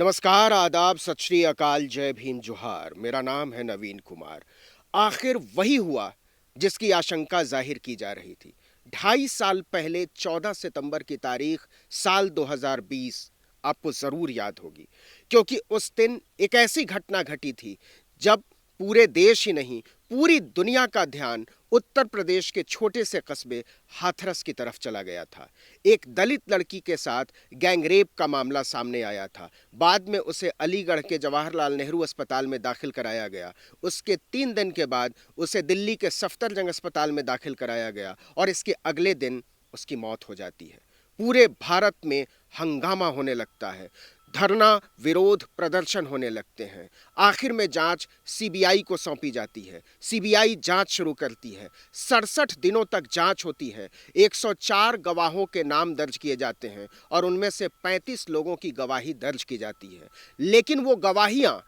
नमस्कार, आदाब, सत श्री अकाल, जय भीम, जोहार। मेरा नाम है नवीन कुमार। आखिर वही हुआ जिसकी आशंका जाहिर की जा रही थी। 2.5 साल पहले 14 सितंबर की तारीख साल 2020 आपको जरूर याद होगी, क्योंकि उस दिन एक ऐसी घटना घटी थी जब पूरे देश ही नहीं, पूरी दुनिया का ध्यान उत्तर प्रदेश के छोटे से कस्बे हाथरस की तरफ चला गया था। एक दलित लड़की के साथ गैंगरेप का मामला सामने आया था। बाद में उसे अलीगढ़ के जवाहरलाल नेहरू अस्पताल में दाखिल कराया गया। उसके 3 दिन के बाद उसे दिल्ली के सफदरजंग अस्पताल में दाखिल कराया गया और इसके अगले दिन उसकी मौत हो जाती है। पूरे भारत में हंगामा होने लगता है, धरना, विरोध, प्रदर्शन होने लगते हैं। आखिर में जांच सीबीआई को सौंपी जाती है। सीबीआई जांच शुरू करती है। 67 दिनों तक जांच होती है। 104 गवाहों के नाम दर्ज किए जाते हैं और उनमें से 35 लोगों की गवाही दर्ज की जाती है। लेकिन वो गवाहियां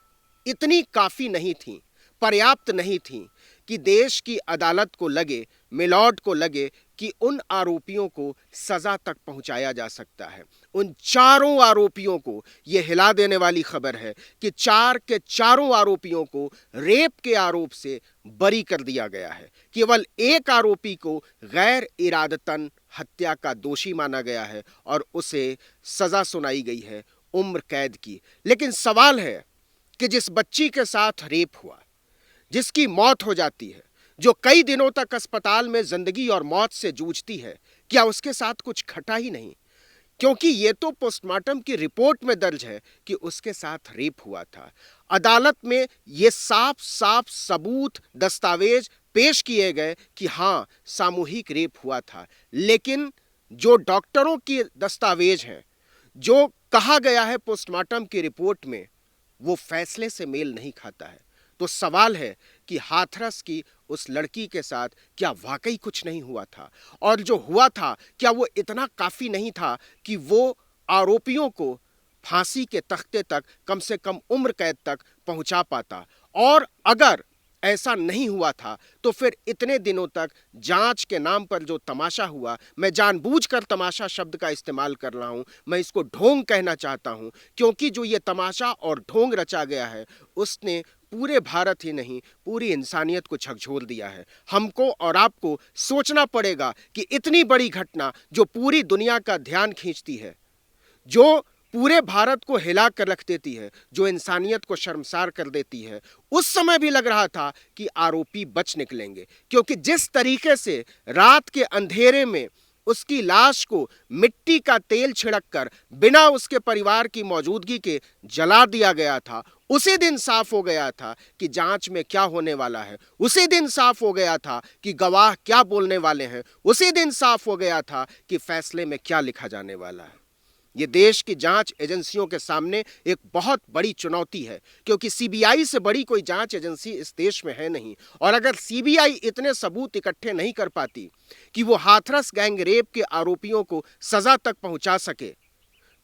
इतनी काफी नहीं थीं, पर्याप्त नहीं थीं कि देश की अदालत को लगे, मिलॉर्ड को लगे कि उन आरोपियों को सजा तक पहुंचाया जा सकता है। उन चारों आरोपियों को यह हिला देने वाली खबर है कि 4 के चारों आरोपियों को रेप के आरोप से बरी कर दिया गया है। केवल एक आरोपी को गैर इरादतन हत्या का दोषी माना गया है और उसे सजा सुनाई गई है उम्र कैद की। लेकिन सवाल है कि जिस बच्ची के साथ रेप हुआ, जिसकी मौत हो जाती है, जो कई दिनों तक अस्पताल में जिंदगी और मौत से जूझती है, क्या उसके साथ कुछ घटा ही नहीं? क्योंकि ये तो पोस्टमार्टम की रिपोर्ट में दर्ज है कि उसके साथ रेप हुआ था। अदालत में ये साफ साफ सबूत, दस्तावेज पेश किए गए कि हां, सामूहिक रेप हुआ था। लेकिन जो डॉक्टरों की दस्तावेज हैं, जो कहा गया है पोस्टमार्टम की रिपोर्ट में, वो फैसले से मेल नहीं खाता है। तो सवाल है कि हाथरस की उस लड़की के साथ क्या वाकई कुछ नहीं हुआ था, और जो हुआ था क्या वो इतना काफी नहीं था कि वो आरोपियों को फांसी के तख्ते तक, कम से कम उम्र कैद तक पहुंचा पाता। और अगर ऐसा नहीं हुआ था तो फिर इतने दिनों तक जांच के नाम पर जो तमाशा हुआ, मैं जानबूझकर तमाशा शब्द का इस्तेमाल कर रहा हूं, मैं इसको ढोंग कहना चाहता हूं, क्योंकि जो ये तमाशा और ढोंग रचा गया है उसने पूरे भारत ही नहीं, पूरी इंसानियत को झकझोर दिया है। हमको और आपको सोचना पड़ेगा कि इतनी बड़ी घटना जो पूरी दुनिया का ध्यान खींचती है, जो पूरे भारत को हिला कर रख देती है, जो इंसानियत को शर्मसार कर देती है, उस समय भी लग रहा था कि आरोपी बच निकलेंगे। क्योंकि जिस तरीके से रात के अंधेरे में उसकी लाश को मिट्टी का तेल छिड़क कर बिना उसके परिवार की मौजूदगी के जला दिया गया था, उसी दिन साफ हो गया था कि जांच में क्या होने वाला है। उसी दिन साफ हो गया था कि गवाह क्या बोलने वाले हैं। उसी दिन साफ हो गया था कि फैसले में क्या लिखा जाने वाला है। ये देश की जांच एजेंसियों के सामने एक बहुत बड़ी चुनौती है, क्योंकि सीबीआई से बड़ी कोई जांच एजेंसी इस देश में है नहीं। और अगर सीबीआई इतने सबूत इकट्ठे नहीं कर पाती कि वो हाथरस गैंग रेप के आरोपियों को सजा तक पहुंचा सके,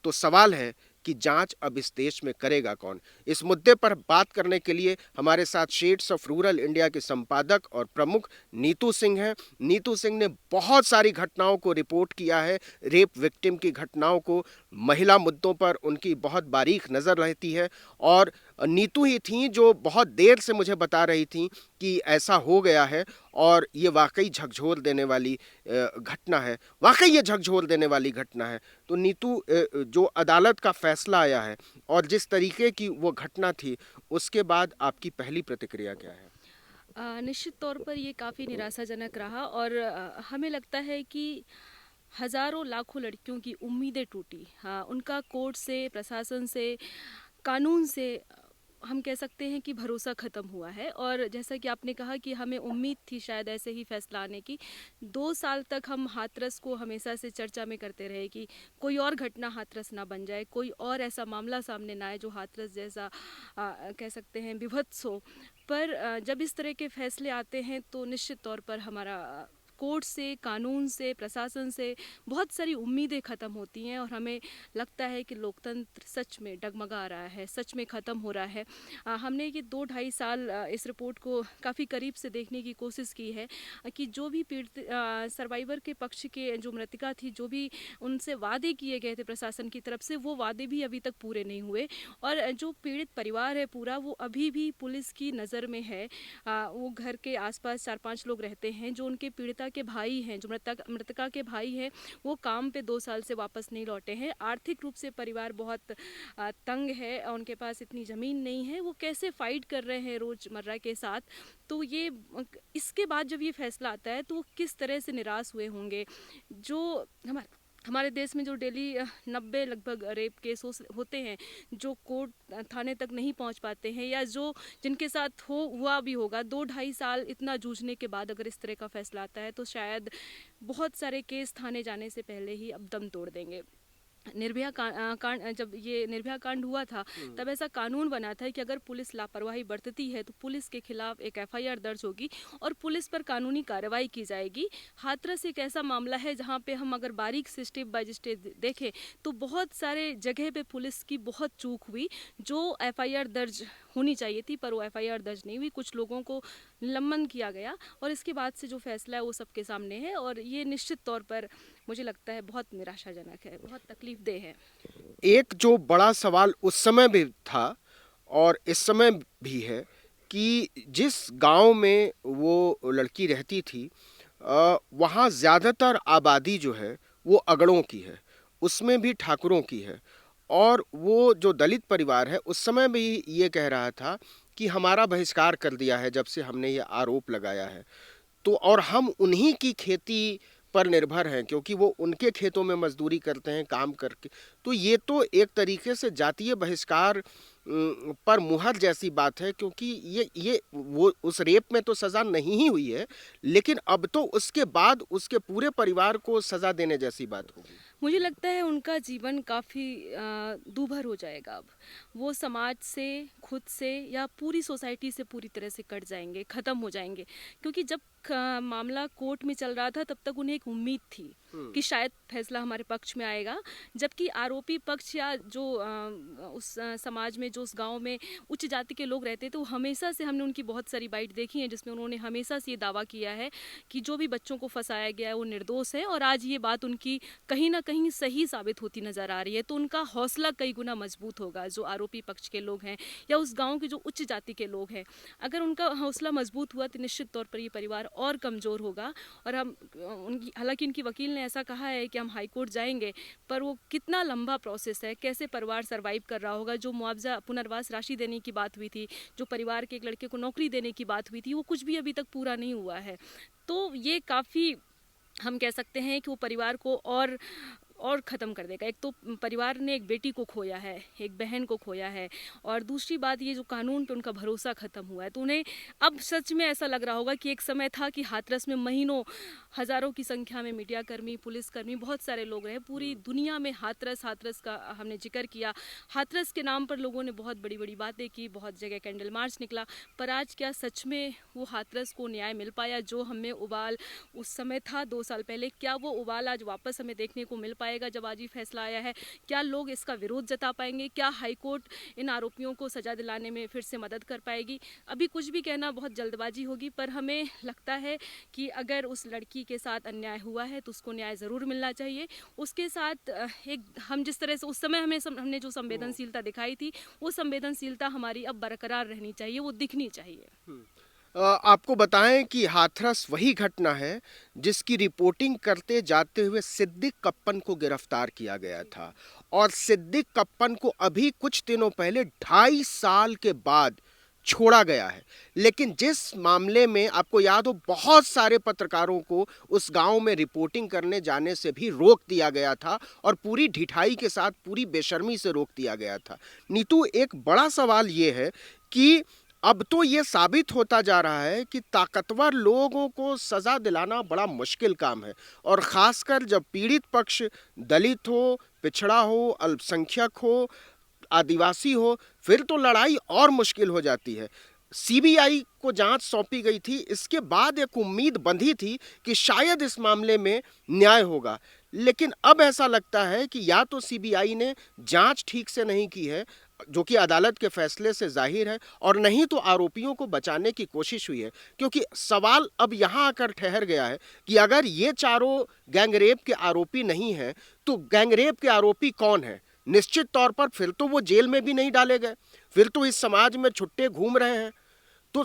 तो सवाल है कि जांच अब इस देश में करेगा कौन? इस मुद्दे पर बात करने के लिए हमारे साथ शेड्स ऑफ रूरल इंडिया के संपादक और प्रमुख नीतू सिंह हैं। नीतू सिंह ने बहुत सारी घटनाओं को रिपोर्ट किया है, रेप विक्टिम की घटनाओं को, महिला मुद्दों पर उनकी बहुत बारीक नज़र रहती है। और नीतू ही थी जो बहुत देर से मुझे बता रही थी कि ऐसा हो गया है और ये वाकई झकझोर देने वाली घटना है। वाकई ये झकझोर देने वाली घटना है। तो नीतू, जो अदालत का फैसला आया है और जिस तरीके की वो घटना थी, उसके बाद आपकी पहली प्रतिक्रिया क्या है? निश्चित तौर पर ये काफ़ी निराशाजनक रहा और हमें लगता है कि हज़ारों लाखों लड़कियों की उम्मीदें टूटी। हाँ, उनका कोर्ट से, प्रशासन से, कानून से हम कह सकते हैं कि भरोसा ख़त्म हुआ है। और जैसा कि आपने कहा कि हमें उम्मीद थी शायद ऐसे ही फैसला आने की। 2 साल तक हम हाथरस को हमेशा से चर्चा में करते रहे कि कोई और घटना हाथरस ना बन जाए, कोई और ऐसा मामला सामने ना आए जो हाथरस जैसा कह सकते हैं विभत्स हो। पर जब इस तरह के फैसले आते हैं तो निश्चित तौर पर हमारा कोर्ट से, कानून से, प्रशासन से बहुत सारी उम्मीदें ख़त्म होती हैं और हमें लगता है कि लोकतंत्र सच में डगमगा रहा है, सच में ख़त्म हो रहा है। हमने ये 2 ढाई साल इस रिपोर्ट को काफ़ी करीब से देखने की कोशिश की है कि जो भी पीड़ित सर्वाइवर के पक्ष के जो मृतका थी, जो भी उनसे वादे किए गए थे प्रशासन की तरफ से, वो वादे भी अभी तक पूरे नहीं हुए और जो पीड़ित परिवार है पूरा, वो अभी भी पुलिस की नज़र में है। वो घर के आसपास 4-5 लोग रहते हैं। जो उनके पीड़िता के भाई हैं, जो मृतका के भाई हैं, वो काम पे 2 साल से वापस नहीं लौटे हैं। आर्थिक रूप से परिवार बहुत तंग है, उनके पास इतनी ज़मीन नहीं है, वो कैसे फाइट कर रहे हैं रोज़मर्रा के साथ। तो ये इसके बाद जब ये फैसला आता है तो वो किस तरह से निराश हुए होंगे। जो हमारे देश में जो डेली 90 लगभग रेप केस होते हैं, जो कोर्ट थाने तक नहीं पहुंच पाते हैं, या जो जिनके साथ हुआ भी होगा, 2 ढाई साल इतना जूझने के बाद अगर इस तरह का फैसला आता है तो शायद बहुत सारे केस थाने जाने से पहले ही अब दम तोड़ देंगे। निर्भया कांड, जब ये निर्भया कांड हुआ था तब ऐसा कानून बना था कि अगर पुलिस लापरवाही बरतती है तो पुलिस के खिलाफ एक एफआईआर दर्ज होगी और पुलिस पर कानूनी कार्रवाई की जाएगी। हाथरस एक ऐसा मामला है जहां पे हम अगर बारीक से स्टेप बाय स्टेप देखें तो बहुत सारे जगह पे पुलिस की बहुत चूक हुई। जो एफआईआर दर्ज होनी चाहिए थी पर वो एफआईआर दर्ज नहीं हुई, कुछ लोगों को निलंबन किया गया और इसके बाद से जो फैसला है वो सबके सामने है और ये निश्चित तौर पर मुझे लगता है बहुत निराशाजनक है, बहुत तकलीफदेह है। एक जो बड़ा सवाल उस समय भी था और इस समय भी है कि जिस गांव में वो लड़की रहती थी, वहाँ ज़्यादातर आबादी जो है वो अगड़ों की है, उसमें भी ठाकुरों की है। और वो जो दलित परिवार है उस समय भी ये कह रहा था कि हमारा बहिष्कार कर दिया है जब से हमने ये आरोप लगाया है। तो और हम उन्हीं की खेती पर निर्भर हैं क्योंकि वो उनके खेतों में मजदूरी करते हैं काम करके। तो ये तो एक तरीके से जातीय बहिष्कार पर मुहर जैसी बात है, क्योंकि ये वो उस रेप में तो सज़ा नहीं ही हुई है, लेकिन अब तो उसके बाद उसके पूरे परिवार को सज़ा देने जैसी बात होगी। मुझे लगता है उनका जीवन काफ़ी दूभर हो जाएगा। अब वो समाज से, खुद से या पूरी सोसाइटी से पूरी तरह से कट जाएंगे, ख़त्म हो जाएंगे। क्योंकि जब मामला कोर्ट में चल रहा था तब तक उन्हें एक उम्मीद थी कि शायद फैसला हमारे पक्ष में आएगा, जबकि आरोपी पक्ष या जो उस समाज में, जो उस गांव में उच्च जाति के लोग रहते थे, वो हमेशा से, हमने उनकी बहुत सारी बाइट देखी है जिसमें उन्होंने हमेशा से ये दावा किया है कि जो भी बच्चों को फंसाया गया है वो निर्दोष है और आज ये बात उनकी कहीं ना कहीं सही साबित होती नज़र आ रही है। तो उनका हौसला कई गुना मजबूत होगा, जो आरोपी पक्ष के लोग हैं या उस गाँव के जो उच्च जाति के लोग हैं। अगर उनका हौसला मजबूत हुआ तो निश्चित तौर पर ये परिवार और कमज़ोर होगा। और हम हालांकि उनकी वकील ने ऐसा कहा है कि हम हाई कोर्ट जाएंगे, पर वो कितना लंबा प्रोसेस है, कैसे परिवार सरवाइव कर रहा होगा। जो मुआवजा पुनर्वास राशि देने की बात हुई थी, जो परिवार के एक लड़के को नौकरी देने की बात हुई थी, वो कुछ भी अभी तक पूरा नहीं हुआ है। तो ये काफ़ी, हम कह सकते हैं कि वो परिवार को और ख़त्म कर देगा। एक तो परिवार ने एक बेटी को खोया है, एक बहन को खोया है, और दूसरी बात ये जो कानून पे उनका भरोसा ख़त्म हुआ है। तो उन्हें अब सच में ऐसा लग रहा होगा कि एक समय था कि हाथरस में महीनों, हज़ारों की संख्या में मीडियाकर्मी, पुलिसकर्मी, बहुत सारे लोग रहे। पूरी दुनिया में हाथरस का हमने जिक्र किया। हाथरस के नाम पर लोगों ने बहुत बड़ी बड़ी बातें की, बहुत जगह कैंडल मार्च निकला। पर आज क्या सच में वो हाथरस को न्याय मिल पाया? जो हमें उबाल उस समय था 2 साल पहले, क्या वो उबाल आज वापस हमें देखने को मिल पाएगा जब आज ये फैसला आया है? क्या लोग इसका विरोध जता पाएंगे? क्या हाईकोर्ट इन आरोपियों को सजा दिलाने में फिर से मदद कर पाएगी? अभी कुछ भी कहना बहुत जल्दबाजी होगी, पर हमें लगता है कि अगर उस लड़की के साथ अन्याय हुआ है तो उसको न्याय ज़रूर मिलना चाहिए। उसके साथ एक, हम जिस तरह से उस समय हमने जो संवेदनशीलता दिखाई थी, वो संवेदनशीलता हमारी अब बरकरार रहनी चाहिए, वो दिखनी चाहिए। आपको बताएं कि हाथरस वही घटना है जिसकी रिपोर्टिंग करते जाते हुए सिद्दीक कप्पन को गिरफ्तार किया गया था, और सिद्दीक कप्पन को अभी कुछ दिनों पहले 2.5 साल के बाद छोड़ा गया है। लेकिन जिस मामले में आपको याद हो, बहुत सारे पत्रकारों को उस गांव में रिपोर्टिंग करने जाने से भी रोक दिया गया था और पूरी ढिठाई के साथ, पूरी बेशर्मी से रोक दिया गया था। नीतू, एक बड़ा सवाल ये है कि अब तो ये साबित होता जा रहा है कि ताकतवर लोगों को सजा दिलाना बड़ा मुश्किल काम है, और खासकर जब पीड़ित पक्ष दलित हो, पिछड़ा हो, अल्पसंख्यक हो, आदिवासी हो, फिर तो लड़ाई और मुश्किल हो जाती है। सीबीआई को जांच सौंपी गई थी, इसके बाद एक उम्मीद बंधी थी कि शायद इस मामले में न्याय होगा। लेकिन अब ऐसा लगता है कि या तो सीबीआई ने जांच ठीक से नहीं की है, जो कि अदालत के फैसले से जाहिर है, और नहीं तो आरोपियों को बचाने की कोशिश हुई है। क्योंकि सवाल अब यहां आकर ठहर गया है कि अगर ये चारों गैंगरेप के आरोपी नहीं हैं, तो गैंगरेप के आरोपी कौन है? निश्चित तौर पर फिर तो वो जेल में भी नहीं डाले गए, फिर तो इस समाज में छुट्टे घूम रहे हैं। तो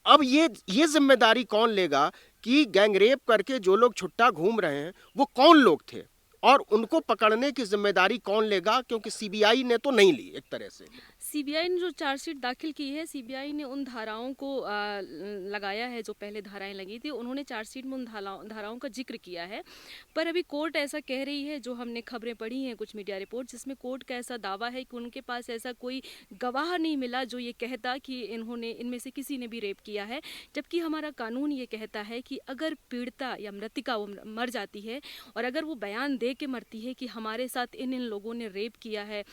अब ये जिम्मेदारी कौन लेगा कि गैंगरेप करके जो लोग छुट्टा घूम रहे हैं वो कौन लोग थे, और उनको पकड़ने की जिम्मेदारी कौन लेगा? क्योंकि सीबीआई ने तो नहीं ली एक तरह से। सीबीआई ने जो चार्जशीट दाखिल की है, सीबीआई ने उन धाराओं को लगाया है जो पहले धाराएं लगी थी, उन्होंने चार्जशीट में उन धाराओं का जिक्र किया है। पर अभी कोर्ट ऐसा कह रही है, जो हमने खबरें पढ़ी हैं कुछ मीडिया रिपोर्ट, जिसमें कोर्ट का ऐसा दावा है कि उनके पास ऐसा कोई गवाह नहीं मिला जो ये कहता कि इन्होंने इनमें से किसी ने भी रेप किया है। जबकि हमारा कानून ये कहता है कि अगर पीड़िता या मृतिका वो मर जाती है और अगर वो बयान दे के मरती है कि हमारे साथ इन इन लोगों ने रेप किया है,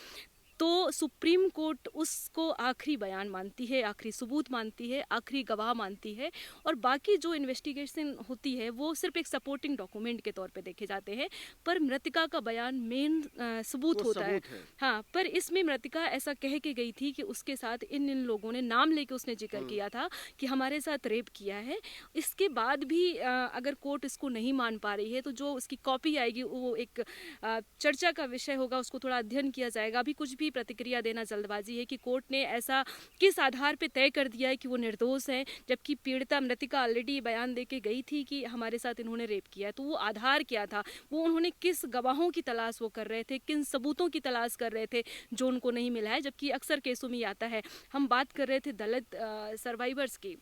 तो सुप्रीम कोर्ट उसको आखिरी बयान मानती है, आखिरी सबूत मानती है, आखिरी गवाह मानती है। और बाकी जो इन्वेस्टिगेशन होती है वो सिर्फ एक सपोर्टिंग डॉक्यूमेंट के तौर पे देखे जाते हैं, पर मृतिका का बयान मेन सबूत होता है। हाँ, पर इसमें मृतिका ऐसा कह के गई थी कि उसके साथ इन इन लोगों ने, नाम लेके उसने जिक्र किया था कि हमारे साथ रेप किया है। इसके बाद भी अगर कोर्ट इसको नहीं मान पा रही है, तो जो उसकी कॉपी आएगी वो एक चर्चा का विषय होगा, उसको थोड़ा अध्ययन किया जाएगा। अभी कुछ भी प्रतिक्रिया देना जल्दबाजी है कि कोर्ट ने ऐसा किस आधार पे तय कर दिया है कि वो निर्दोष है, जबकि पीड़िता मृतिका ऑलरेडी बयान देके गई थी कि हमारे साथ इन्होंने रेप किया है। तो वो आधार क्या था, वो उन्होंने किस गवाहों की तलाश वो कर रहे थे, किन सबूतों की तलाश कर रहे थे जो उनको नहीं मिला है। जबकि अक्सर केसों में आता है, हम बात कर रहे थे दलित सर्वाइवर्स की,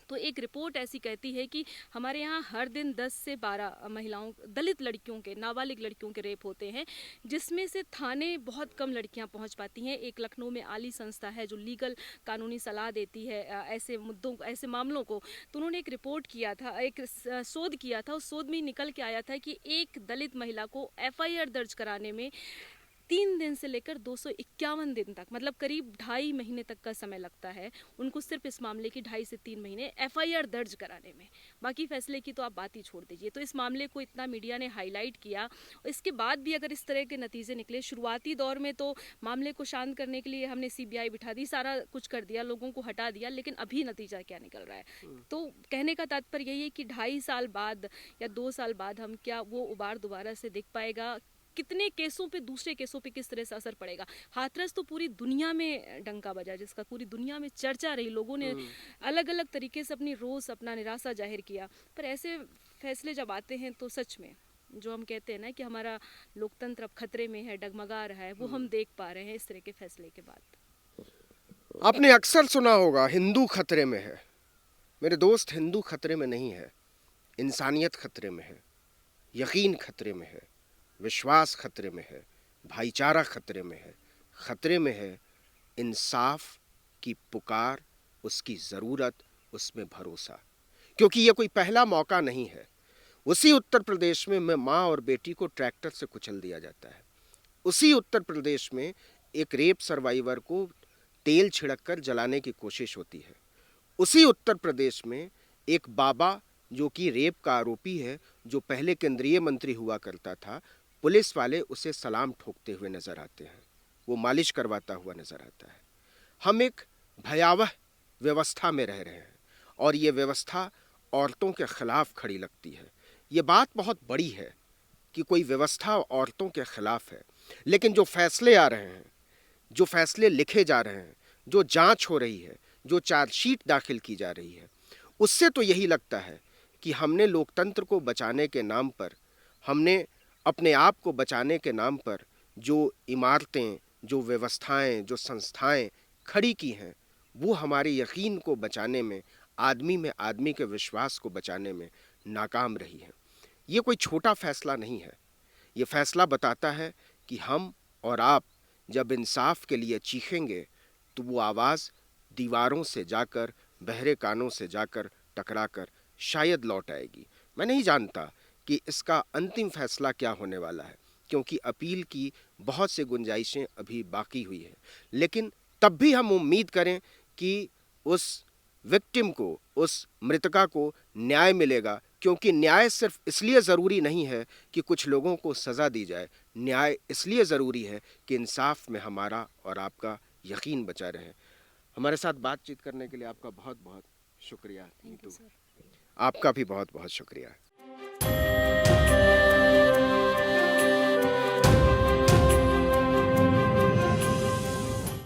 तो एक रिपोर्ट ऐसी कहती है कि हमारे यहाँ हर दिन 10 से 12 महिलाओं, दलित लड़कियों के, नाबालिग लड़कियों के रेप होते हैं, जिसमें से थाने बहुत कम लड़कियां पहुंच पाती हैं। एक लखनऊ में आली संस्था है जो लीगल कानूनी सलाह देती है ऐसे मुद्दों, ऐसे मामलों को। तो उन्होंने एक रिपोर्ट किया था, एक शोध किया था। उस शोध में निकल के आया था कि एक दलित महिला को एफआईआर दर्ज कराने में 3 दिन से लेकर 251 दिन तक, मतलब करीब 2.5 महीने तक का समय लगता है उनको, सिर्फ इस मामले की 2.5 से 3 महीने एफआईआर दर्ज कराने में। बाकी फैसले की तो आप बात ही छोड़ दीजिए। तो इस मामले को इतना मीडिया ने हाईलाइट किया, इसके बाद भी अगर इस तरह के नतीजे निकले, शुरुआती दौर में तो मामले को शांत करने के लिए हमने सीबीआई बिठा दी, सारा कुछ कर दिया, लोगों को हटा दिया, लेकिन अभी नतीजा क्या निकल रहा है। तो कहने का तात्पर्य यही है कि 2.5 साल बाद या 2 साल बाद हम क्या वो उबार दोबारा से दिख पाएगा, कितने केसों पे, दूसरे केसों पे किस तरह से असर पड़ेगा। हाथरस तो पूरी दुनिया में डंका बजा, जिसका पूरी दुनिया में चर्चा रही, लोगों ने अलग अलग तरीके से अपनी रोष, अपना निराशा जाहिर किया। पर ऐसे फैसले जब आते हैं तो सच में जो हम कहते हैं ना कि हमारा लोकतंत्र अब खतरे में है, डगमगा रहा है, वो हम देख पा रहे हैं इस तरह के फैसले के बाद। आपने अक्सर सुना होगा हिंदू खतरे में है। मेरे दोस्त, हिंदू खतरे में नहीं है, इंसानियत खतरे में है, यकीन खतरे में है, विश्वास खतरे में है, भाईचारा खतरे में है, खतरे में है इंसाफ की पुकार, उसकी ज़रूरत, उसमें भरोसा। क्योंकि ये कोई पहला मौका नहीं है। उसी उत्तर प्रदेश में माँ और बेटी को ट्रैक्टर से कुचल दिया जाता है। उसी उत्तर प्रदेश में एक रेप सर्वाइवर को तेल छिड़ककर जलाने की कोशिश होती है। उसी उत्तर प्रदेश में एक बाबा जो कि रेप का आरोपी है, जो पहले केंद्रीय मंत्री हुआ करता था, पुलिस वाले उसे सलाम ठोकते हुए नजर आते हैं, वो मालिश करवाता हुआ नजर आता है। हम एक भयावह व्यवस्था में रह रहे हैं और ये व्यवस्था औरतों के खिलाफ खड़ी लगती है। ये बात बहुत बड़ी है कि कोई व्यवस्था औरतों के खिलाफ है, लेकिन जो फैसले आ रहे हैं, जो फैसले लिखे जा रहे हैं, जो जांच हो रही है, जो चार्जशीट दाखिल की जा रही है, उससे तो यही लगता है कि हमने लोकतंत्र को बचाने के नाम पर, हमने अपने आप को बचाने के नाम पर जो इमारतें, जो व्यवस्थाएं, जो संस्थाएं खड़ी की हैं, वो हमारे यकीन को बचाने में, आदमी के विश्वास को बचाने में नाकाम रही हैं। ये कोई छोटा फैसला नहीं है। ये फैसला बताता है कि हम और आप जब इंसाफ के लिए चीखेंगे तो वो आवाज़ दीवारों से जाकर, बहरे कानों से जाकर टकराकर शायद लौट आएगी। मैं नहीं जानता कि इसका अंतिम फैसला क्या होने वाला है, क्योंकि अपील की बहुत सी गुंजाइशें अभी बाकी हुई हैं। लेकिन तब भी हम उम्मीद करें कि उस विक्टिम को, उस मृतका को न्याय मिलेगा, क्योंकि न्याय सिर्फ इसलिए ज़रूरी नहीं है कि कुछ लोगों को सज़ा दी जाए, न्याय इसलिए ज़रूरी है कि इंसाफ में हमारा और आपका यकीन बचा रहे। हमारे साथ बातचीत करने के लिए आपका बहुत बहुत शुक्रिया थैंक यू नीतू। सर। आपका भी बहुत बहुत शुक्रिया।